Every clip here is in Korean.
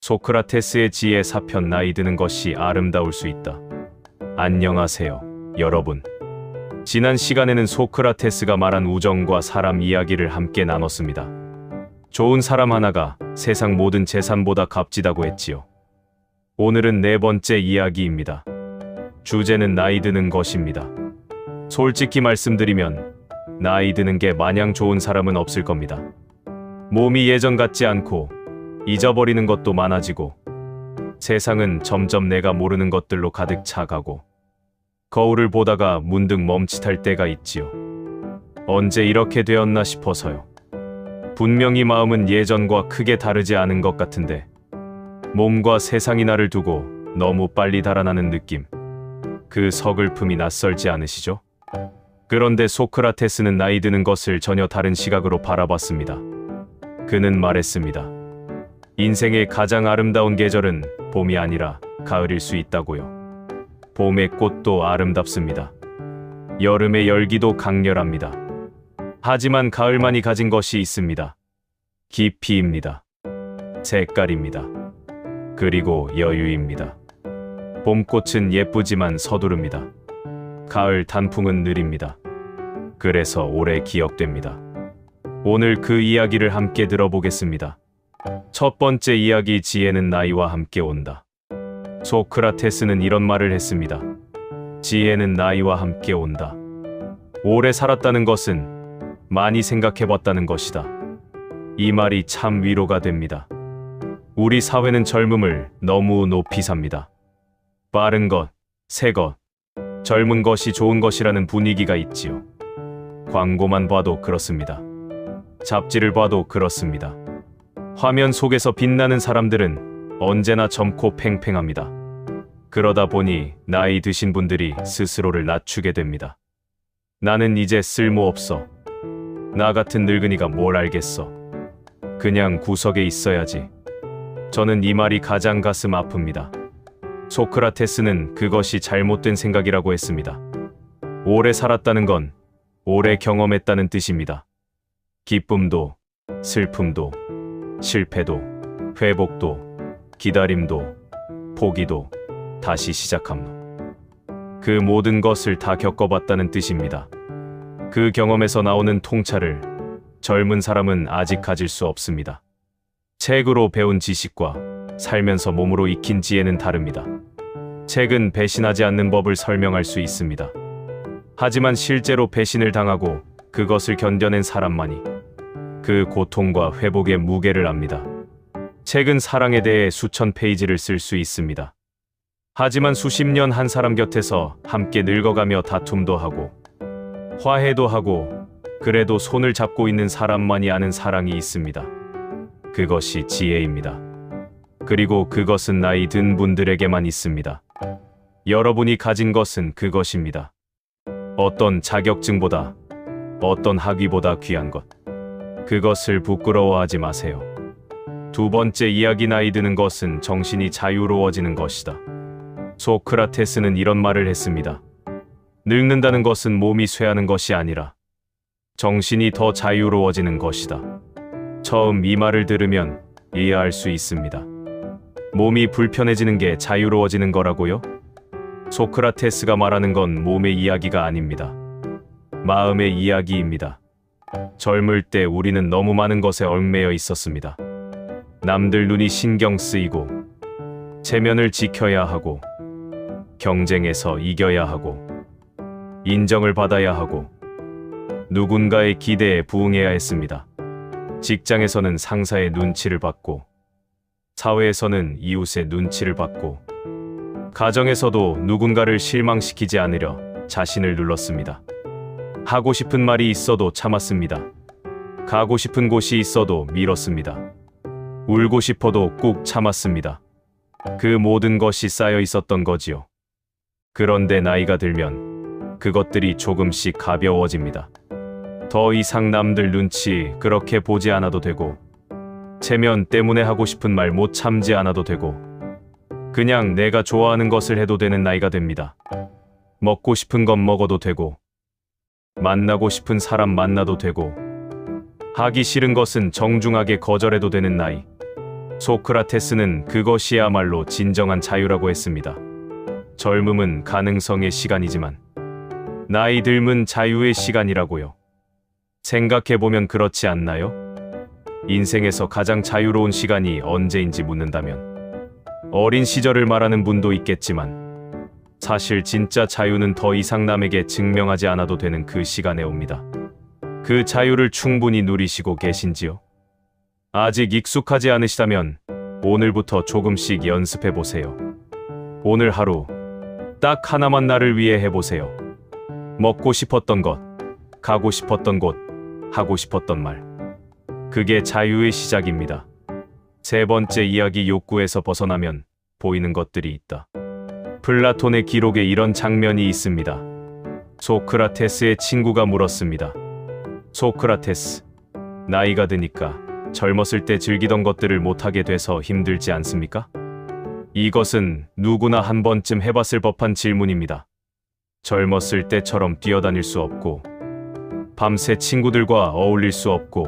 소크라테스의 지혜 사편 나이 드는 것이 아름다울 수 있다. 안녕하세요, 여러분. 지난 시간에는 소크라테스가 말한 우정과 사람 이야기를 함께 나눴습니다. 좋은 사람 하나가 세상 모든 재산보다 값지다고 했지요. 오늘은 네 번째 이야기입니다. 주제는 나이 드는 것입니다. 솔직히 말씀드리면 나이 드는 게 마냥 좋은 사람은 없을 겁니다. 몸이 예전 같지 않고 잊어버리는 것도 많아지고 세상은 점점 내가 모르는 것들로 가득 차가고 거울을 보다가 문득 멈칫할 때가 있지요. 언제 이렇게 되었나 싶어서요. 분명히 마음은 예전과 크게 다르지 않은 것 같은데 몸과 세상이 나를 두고 너무 빨리 달아나는 느낌. 그 서글픔이 낯설지 않으시죠? 그런데 소크라테스는 나이 드는 것을 전혀 다른 시각으로 바라봤습니다. 그는 말했습니다. 인생의 가장 아름다운 계절은 봄이 아니라 가을일 수 있다고요. 봄의 꽃도 아름답습니다. 여름의 열기도 강렬합니다. 하지만 가을만이 가진 것이 있습니다. 깊이입니다. 색깔입니다. 그리고 여유입니다. 봄꽃은 예쁘지만 서두릅니다. 가을 단풍은 느립니다. 그래서 오래 기억됩니다. 오늘 그 이야기를 함께 들어보겠습니다. 첫 번째 이야기, 지혜는 나이와 함께 온다. 소크라테스는 이런 말을 했습니다. 지혜는 나이와 함께 온다. 오래 살았다는 것은 많이 생각해봤다는 것이다. 이 말이 참 위로가 됩니다. 우리 사회는 젊음을 너무 높이 삽니다. 빠른 것, 새 것, 젊은 것이 좋은 것이라는 분위기가 있지요. 광고만 봐도 그렇습니다. 잡지를 봐도 그렇습니다. 화면 속에서 빛나는 사람들은 언제나 젊고 팽팽합니다. 그러다 보니 나이 드신 분들이 스스로를 낮추게 됩니다. 나는 이제 쓸모없어. 나 같은 늙은이가 뭘 알겠어. 그냥 구석에 있어야지. 저는 이 말이 가장 가슴 아픕니다. 소크라테스는 그것이 잘못된 생각이라고 했습니다. 오래 살았다는 건 오래 경험했다는 뜻입니다. 기쁨도, 슬픔도, 실패도, 회복도, 기다림도, 포기도, 다시 시작함도. 그 모든 것을 다 겪어봤다는 뜻입니다. 그 경험에서 나오는 통찰을 젊은 사람은 아직 가질 수 없습니다. 책으로 배운 지식과 살면서 몸으로 익힌 지혜는 다릅니다. 책은 배신하지 않는 법을 설명할 수 있습니다. 하지만 실제로 배신을 당하고 그것을 견뎌낸 사람만이 그 고통과 회복의 무게를 압니다. 책은 사랑에 대해 수천 페이지를 쓸 수 있습니다. 하지만 수십 년 한 사람 곁에서 함께 늙어가며 다툼도 하고 화해도 하고 그래도 손을 잡고 있는 사람만이 아는 사랑이 있습니다. 그것이 지혜입니다. 그리고 그것은 나이 든 분들에게만 있습니다. 여러분이 가진 것은 그것입니다. 어떤 자격증보다, 어떤 학위보다 귀한 것. 그것을 부끄러워하지 마세요. 두 번째 이야기, 나이 드는 것은 정신이 자유로워지는 것이다. 소크라테스는 이런 말을 했습니다. 늙는다는 것은 몸이 쇠하는 것이 아니라 정신이 더 자유로워지는 것이다. 처음 이 말을 들으면 이해할 수 있습니다. 몸이 불편해지는 게 자유로워지는 거라고요? 소크라테스가 말하는 건 몸의 이야기가 아닙니다. 마음의 이야기입니다. 젊을 때 우리는 너무 많은 것에 얽매여 있었습니다. 남들 눈이 신경 쓰이고, 체면을 지켜야 하고, 경쟁에서 이겨야 하고, 인정을 받아야 하고, 누군가의 기대에 부응해야 했습니다. 직장에서는 상사의 눈치를 받고, 사회에서는 이웃의 눈치를 받고, 가정에서도 누군가를 실망시키지 않으려 자신을 눌렀습니다. 하고 싶은 말이 있어도 참았습니다. 가고 싶은 곳이 있어도 미뤘습니다. 울고 싶어도 꾹 참았습니다. 그 모든 것이 쌓여 있었던 거지요. 그런데 나이가 들면 그것들이 조금씩 가벼워집니다. 더 이상 남들 눈치 그렇게 보지 않아도 되고, 체면 때문에 하고 싶은 말 못 참지 않아도 되고, 그냥 내가 좋아하는 것을 해도 되는 나이가 됩니다. 먹고 싶은 건 먹어도 되고, 만나고 싶은 사람 만나도 되고, 하기 싫은 것은 정중하게 거절해도 되는 나이. 소크라테스는 그것이야말로 진정한 자유라고 했습니다. 젊음은 가능성의 시간이지만 나이 들면 자유의 시간이라고요. 생각해보면 그렇지 않나요? 인생에서 가장 자유로운 시간이 언제인지 묻는다면 어린 시절을 말하는 분도 있겠지만 사실 진짜 자유는 더 이상 남에게 증명하지 않아도 되는 그 시간에 옵니다. 그 자유를 충분히 누리시고 계신지요? 아직 익숙하지 않으시다면 오늘부터 조금씩 연습해 보세요. 오늘 하루 딱 하나만 나를 위해 해보세요. 먹고 싶었던 것, 가고 싶었던 곳, 하고 싶었던 말. 그게 자유의 시작입니다. 세 번째 이야기, 욕구에서 벗어나면 보이는 것들이 있다. 플라톤의 기록에 이런 장면이 있습니다. 소크라테스의 친구가 물었습니다. 소크라테스, 나이가 드니까 젊었을 때 즐기던 것들을 못하게 돼서 힘들지 않습니까? 이것은 누구나 한 번쯤 해봤을 법한 질문입니다. 젊었을 때처럼 뛰어다닐 수 없고 밤새 친구들과 어울릴 수 없고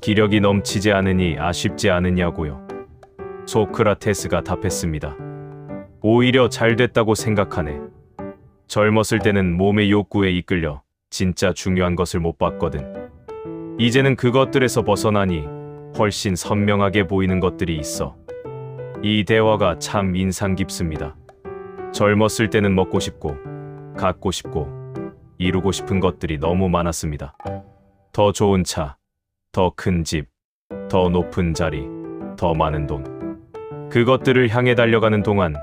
기력이 넘치지 않으니 아쉽지 않으냐고요. 소크라테스가 답했습니다. 오히려 잘 됐다고 생각하네. 젊었을 때는 몸의 욕구에 이끌려 진짜 중요한 것을 못 봤거든. 이제는 그것들에서 벗어나니 훨씬 선명하게 보이는 것들이 있어. 이 대화가 참 인상 깊습니다. 젊었을 때는 먹고 싶고 갖고 싶고 이루고 싶은 것들이 너무 많았습니다. 더 좋은 차, 더 큰 집, 더 높은 자리, 더 많은 돈. 그것들을 향해 달려가는 동안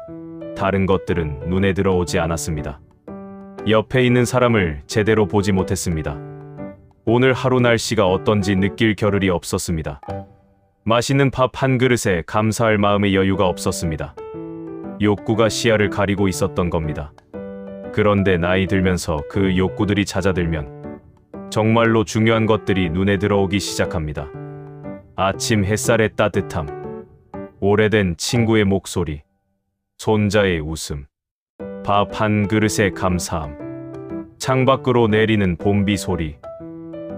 다른 것들은 눈에 들어오지 않았습니다. 옆에 있는 사람을 제대로 보지 못했습니다. 오늘 하루 날씨가 어떤지 느낄 겨를이 없었습니다. 맛있는 밥 한 그릇에 감사할 마음의 여유가 없었습니다. 욕구가 시야를 가리고 있었던 겁니다. 그런데 나이 들면서 그 욕구들이 잦아들면 정말로 중요한 것들이 눈에 들어오기 시작합니다. 아침 햇살의 따뜻함, 오래된 친구의 목소리, 손자의 웃음, 밥 한 그릇의 감사함, 창밖으로 내리는 봄비 소리,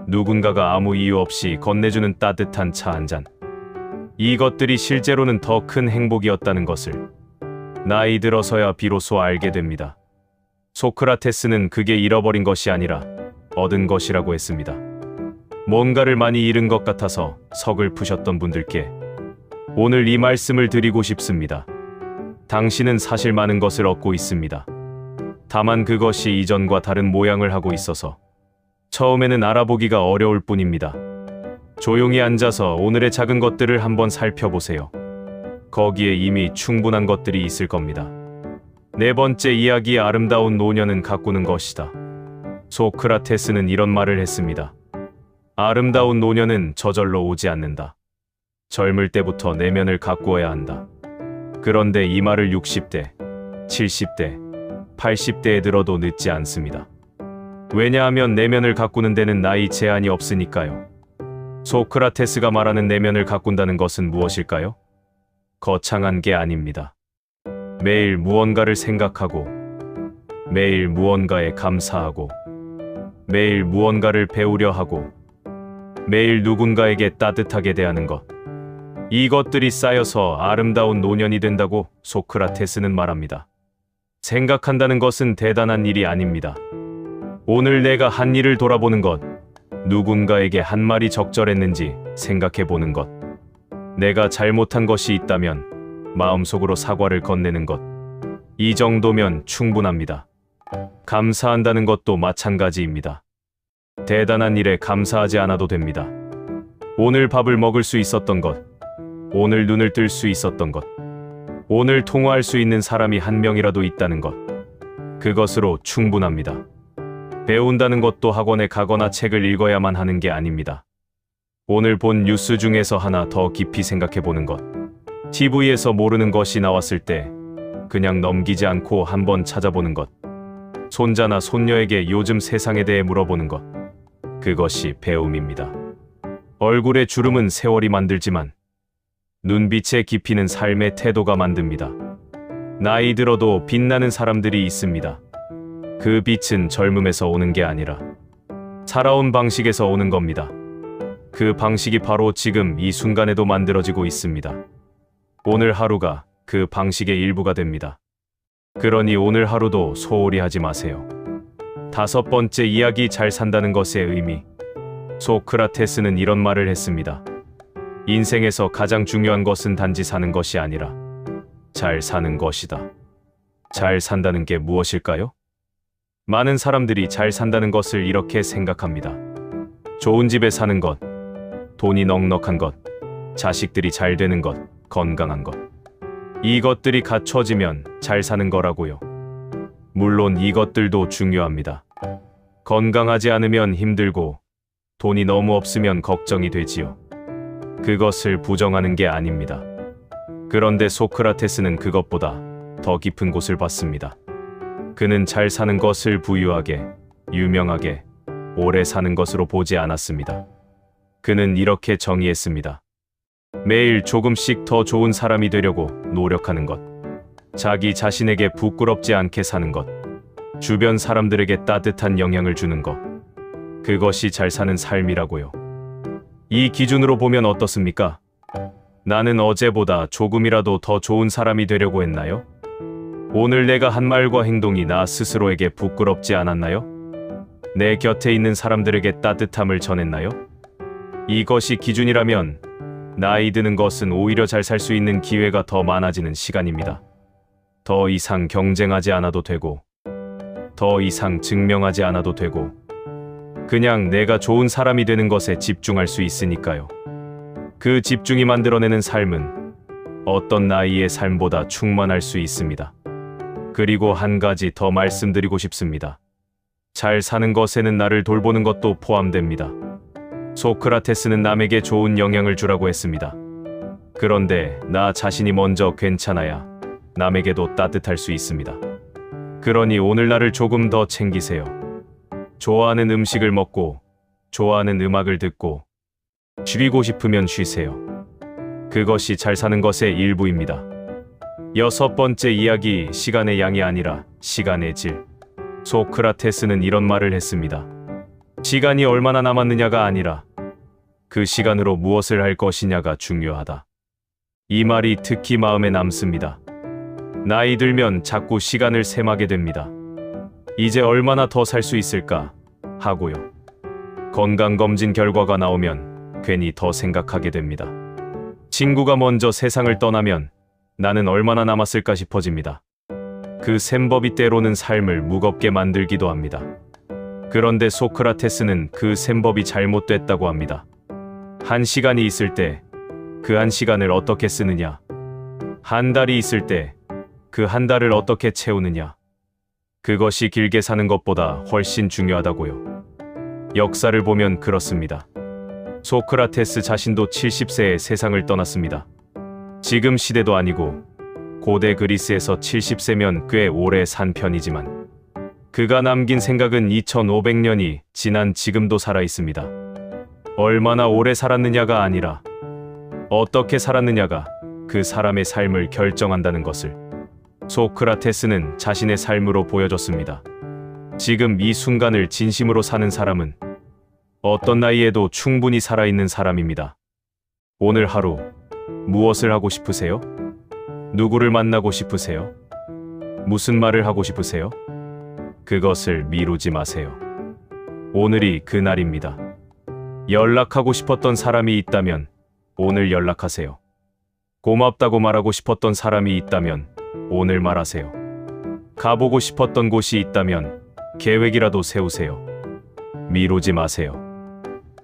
누군가가 아무 이유 없이 건네주는 따뜻한 차 한 잔. 이것들이 실제로는 더 큰 행복이었다는 것을 나이 들어서야 비로소 알게 됩니다. 소크라테스는 그게 잃어버린 것이 아니라 얻은 것이라고 했습니다. 뭔가를 많이 잃은 것 같아서 서글프셨던 분들께 오늘 이 말씀을 드리고 싶습니다. 당신은 사실 많은 것을 얻고 있습니다. 다만 그것이 이전과 다른 모양을 하고 있어서 처음에는 알아보기가 어려울 뿐입니다. 조용히 앉아서 오늘의 작은 것들을 한번 살펴보세요. 거기에 이미 충분한 것들이 있을 겁니다. 네 번째 이야기, 아름다운 노년은 가꾸는 것이다. 소크라테스는 이런 말을 했습니다. 아름다운 노년은 저절로 오지 않는다. 젊을 때부터 내면을 가꾸어야 한다. 그런데 이 말을 60대, 70대, 80대에 들어도 늦지 않습니다. 왜냐하면 내면을 가꾸는 데는 나이 제한이 없으니까요. 소크라테스가 말하는 내면을 가꾼다는 것은 무엇일까요? 거창한 게 아닙니다. 매일 무언가를 생각하고, 매일 무언가에 감사하고, 매일 무언가를 배우려 하고, 매일 누군가에게 따뜻하게 대하는 것. 이것들이 쌓여서 아름다운 노년이 된다고 소크라테스는 말합니다. 생각한다는 것은 대단한 일이 아닙니다. 오늘 내가 한 일을 돌아보는 것, 누군가에게 한 말이 적절했는지 생각해보는 것, 내가 잘못한 것이 있다면 마음속으로 사과를 건네는 것, 이 정도면 충분합니다. 감사한다는 것도 마찬가지입니다. 대단한 일에 감사하지 않아도 됩니다. 오늘 밥을 먹을 수 있었던 것, 오늘 눈을 뜰 수 있었던 것, 오늘 통화할 수 있는 사람이 한 명이라도 있다는 것, 그것으로 충분합니다. 배운다는 것도 학원에 가거나 책을 읽어야만 하는 게 아닙니다. 오늘 본 뉴스 중에서 하나 더 깊이 생각해보는 것, TV에서 모르는 것이 나왔을 때 그냥 넘기지 않고 한번 찾아보는 것, 손자나 손녀에게 요즘 세상에 대해 물어보는 것, 그것이 배움입니다. 얼굴의 주름은 세월이 만들지만 눈빛의 깊이는 삶의 태도가 만듭니다. 나이 들어도 빛나는 사람들이 있습니다. 그 빛은 젊음에서 오는 게 아니라 살아온 방식에서 오는 겁니다. 그 방식이 바로 지금 이 순간에도 만들어지고 있습니다. 오늘 하루가 그 방식의 일부가 됩니다. 그러니 오늘 하루도 소홀히 하지 마세요. 5번째 이야기 잘 산다는 것의 의미. 소크라테스는 이런 말을 했습니다. 인생에서 가장 중요한 것은 단지 사는 것이 아니라 잘 사는 것이다. 잘 산다는 게 무엇일까요? 많은 사람들이 잘 산다는 것을 이렇게 생각합니다. 좋은 집에 사는 것, 돈이 넉넉한 것, 자식들이 잘 되는 것, 건강한 것. 이것들이 갖춰지면 잘 사는 거라고요. 물론 이것들도 중요합니다. 건강하지 않으면 힘들고 돈이 너무 없으면 걱정이 되지요. 그것을 부정하는 게 아닙니다. 그런데 소크라테스는 그것보다 더 깊은 곳을 봤습니다. 그는 잘 사는 것을 부유하게, 유명하게, 오래 사는 것으로 보지 않았습니다. 그는 이렇게 정의했습니다. 매일 조금씩 더 좋은 사람이 되려고 노력하는 것, 자기 자신에게 부끄럽지 않게 사는 것, 주변 사람들에게 따뜻한 영향을 주는 것, 그것이 잘 사는 삶이라고요. 이 기준으로 보면 어떻습니까? 나는 어제보다 조금이라도 더 좋은 사람이 되려고 했나요? 오늘 내가 한 말과 행동이 나 스스로에게 부끄럽지 않았나요? 내 곁에 있는 사람들에게 따뜻함을 전했나요? 이것이 기준이라면 나이 드는 것은 오히려 잘 살 수 있는 기회가 더 많아지는 시간입니다. 더 이상 경쟁하지 않아도 되고, 더 이상 증명하지 않아도 되고, 그냥 내가 좋은 사람이 되는 것에 집중할 수 있으니까요. 그 집중이 만들어내는 삶은 어떤 나이의 삶보다 충만할 수 있습니다. 그리고 한 가지 더 말씀드리고 싶습니다. 잘 사는 것에는 나를 돌보는 것도 포함됩니다. 소크라테스는 남에게 좋은 영향을 주라고 했습니다. 그런데 나 자신이 먼저 괜찮아야 남에게도 따뜻할 수 있습니다. 그러니 오늘 나를 조금 더 챙기세요. 좋아하는 음식을 먹고, 좋아하는 음악을 듣고, 쉬고 싶으면 쉬세요. 그것이 잘 사는 것의 일부입니다. 6번째 이야기, 시간의 양이 아니라 시간의 질. 소크라테스는 이런 말을 했습니다. 시간이 얼마나 남았느냐가 아니라 그 시간으로 무엇을 할 것이냐가 중요하다. 이 말이 특히 마음에 남습니다. 나이 들면 자꾸 시간을 셈하게 됩니다. 이제 얼마나 더 살 수 있을까 하고요. 건강검진 결과가 나오면 괜히 더 생각하게 됩니다. 친구가 먼저 세상을 떠나면 나는 얼마나 남았을까 싶어집니다. 그 셈법이 때로는 삶을 무겁게 만들기도 합니다. 그런데 소크라테스는 그 셈법이 잘못됐다고 합니다. 한 시간이 있을 때 그 한 시간을 어떻게 쓰느냐, 한 달이 있을 때 그 한 달을 어떻게 채우느냐, 그것이 길게 사는 것보다 훨씬 중요하다고요. 역사를 보면 그렇습니다. 소크라테스 자신도 70세에 세상을 떠났습니다. 지금 시대도 아니고 고대 그리스에서 70세면 꽤 오래 산 편이지만 그가 남긴 생각은 2500년이 지난 지금도 살아있습니다. 얼마나 오래 살았느냐가 아니라 어떻게 살았느냐가 그 사람의 삶을 결정한다는 것을 소크라테스는 자신의 삶으로 보여줬습니다. 지금 이 순간을 진심으로 사는 사람은 어떤 나이에도 충분히 살아있는 사람입니다. 오늘 하루 무엇을 하고 싶으세요? 누구를 만나고 싶으세요? 무슨 말을 하고 싶으세요? 그것을 미루지 마세요. 오늘이 그날입니다. 연락하고 싶었던 사람이 있다면 오늘 연락하세요. 고맙다고 말하고 싶었던 사람이 있다면 오늘 말하세요. 가보고 싶었던 곳이 있다면 계획이라도 세우세요. 미루지 마세요.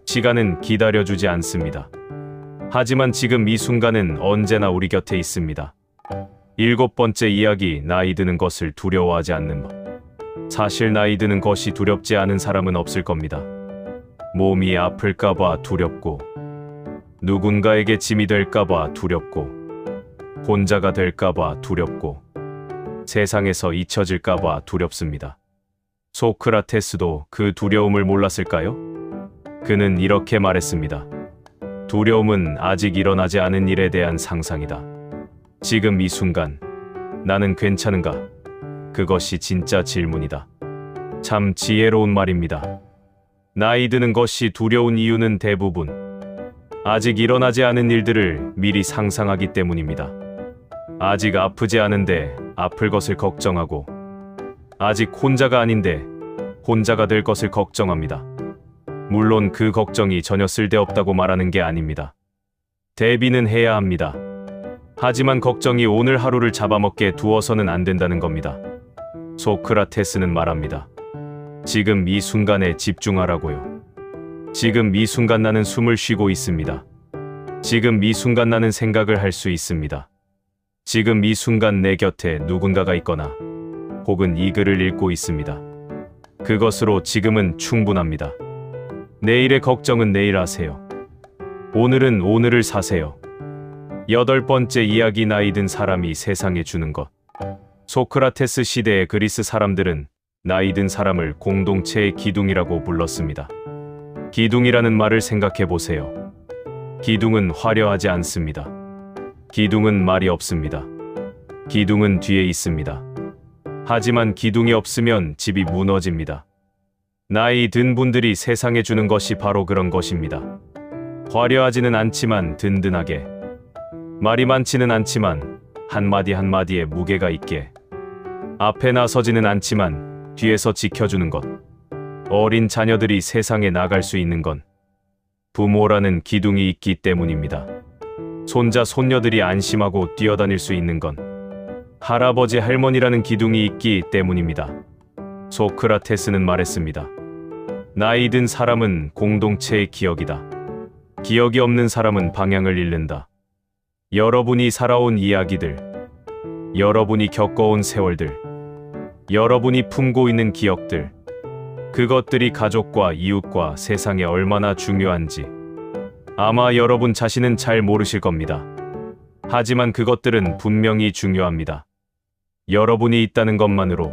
시간은 기다려주지 않습니다. 하지만 지금 이 순간은 언제나 우리 곁에 있습니다. 7번째 이야기, 나이 드는 것을 두려워하지 않는 법. 사실 나이 드는 것이 두렵지 않은 사람은 없을 겁니다. 몸이 아플까봐 두렵고, 누군가에게 짐이 될까봐 두렵고, 혼자가 될까봐 두렵고, 세상에서 잊혀질까봐 두렵습니다. 소크라테스도 그 두려움을 몰랐을까요? 그는 이렇게 말했습니다. 두려움은 아직 일어나지 않은 일에 대한 상상이다. 지금 이 순간 나는 괜찮은가? 그것이 진짜 질문이다. 참 지혜로운 말입니다. 나이 드는 것이 두려운 이유는 대부분 아직 일어나지 않은 일들을 미리 상상하기 때문입니다. 아직 아프지 않은데 아플 것을 걱정하고, 아직 혼자가 아닌데 혼자가 될 것을 걱정합니다. 물론 그 걱정이 전혀 쓸데없다고 말하는 게 아닙니다. 대비는 해야 합니다. 하지만 걱정이 오늘 하루를 잡아먹게 두어서는 안 된다는 겁니다. 소크라테스는 말합니다. 지금 이 순간에 집중하라고요. 지금 이 순간 나는 숨을 쉬고 있습니다. 지금 이 순간 나는 생각을 할 수 있습니다. 지금 이 순간 내 곁에 누군가가 있거나 혹은 이 글을 읽고 있습니다. 그것으로 지금은 충분합니다. 내일의 걱정은 내일 하세요. 오늘은 오늘을 사세요. 8번째 이야기, 나이 든 사람이 세상에 주는 것. 소크라테스 시대의 그리스 사람들은 나이 든 사람을 공동체의 기둥이라고 불렀습니다. 기둥이라는 말을 생각해 보세요. 기둥은 화려하지 않습니다. 기둥은 말이 없습니다. 기둥은 뒤에 있습니다. 하지만 기둥이 없으면 집이 무너집니다. 나이 든 분들이 세상에 주는 것이 바로 그런 것입니다. 화려하지는 않지만 든든하게, 말이 많지는 않지만 한마디 한마디에 무게가 있게, 앞에 나서지는 않지만 뒤에서 지켜주는 것. 어린 자녀들이 세상에 나갈 수 있는 건 부모라는 기둥이 있기 때문입니다. 손자, 손녀들이 안심하고 뛰어다닐 수 있는 건 할아버지, 할머니라는 기둥이 있기 때문입니다. 소크라테스는 말했습니다. 나이 든 사람은 공동체의 기억이다. 기억이 없는 사람은 방향을 잃는다. 여러분이 살아온 이야기들, 여러분이 겪어온 세월들, 여러분이 품고 있는 기억들, 그것들이 가족과 이웃과 세상에 얼마나 중요한지 아마 여러분 자신은 잘 모르실 겁니다. 하지만 그것들은 분명히 중요합니다. 여러분이 있다는 것만으로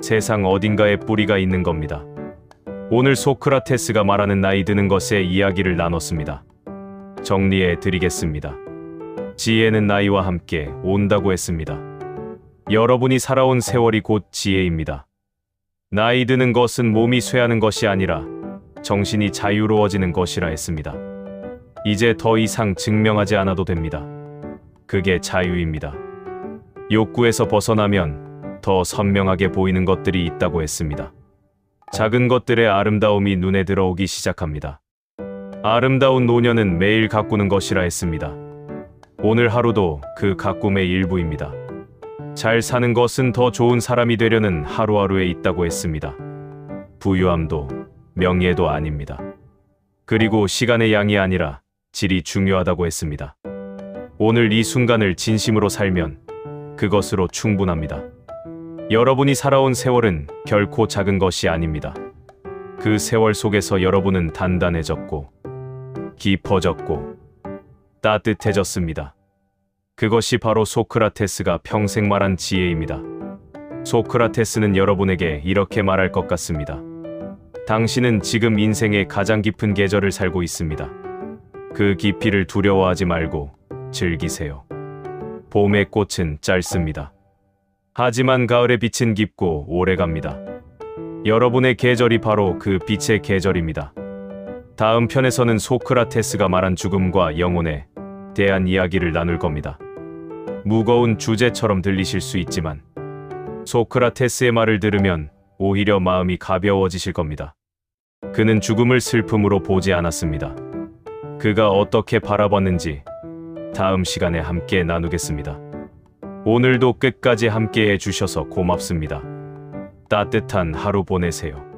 세상 어딘가에 뿌리가 있는 겁니다. 오늘 소크라테스가 말하는 나이 드는 것의 이야기를 나눴습니다. 정리해 드리겠습니다. 지혜는 나이와 함께 온다고 했습니다. 여러분이 살아온 세월이 곧 지혜입니다. 나이 드는 것은 몸이 쇠하는 것이 아니라 정신이 자유로워지는 것이라 했습니다. 이제 더 이상 증명하지 않아도 됩니다. 그게 자유입니다. 욕구에서 벗어나면 더 선명하게 보이는 것들이 있다고 했습니다. 작은 것들의 아름다움이 눈에 들어오기 시작합니다. 아름다운 노년은 매일 가꾸는 것이라 했습니다. 오늘 하루도 그 가꿈의 일부입니다. 잘 사는 것은 더 좋은 사람이 되려는 하루하루에 있다고 했습니다. 부유함도 명예도 아닙니다. 그리고 시간의 양이 아니라 질이 중요하다고 했습니다. 오늘 이 순간을 진심으로 살면 그것으로 충분합니다. 여러분이 살아온 세월은 결코 작은 것이 아닙니다. 그 세월 속에서 여러분은 단단해졌고 깊어졌고 따뜻해졌습니다. 그것이 바로 소크라테스가 평생 말한 지혜입니다. 소크라테스는 여러분에게 이렇게 말할 것 같습니다. 당신은 지금 인생의 가장 깊은 계절을 살고 있습니다. 그 깊이를 두려워하지 말고 즐기세요. 봄의 꽃은 짧습니다. 하지만 가을의 빛은 깊고 오래갑니다. 여러분의 계절이 바로 그 빛의 계절입니다. 다음 편에서는 소크라테스가 말한 죽음과 영혼에 대한 이야기를 나눌 겁니다. 무거운 주제처럼 들리실 수 있지만 소크라테스의 말을 들으면 오히려 마음이 가벼워지실 겁니다. 그는 죽음을 슬픔으로 보지 않았습니다. 그가 어떻게 바라봤는지 다음 시간에 함께 나누겠습니다. 오늘도 끝까지 함께해 주셔서 고맙습니다. 따뜻한 하루 보내세요.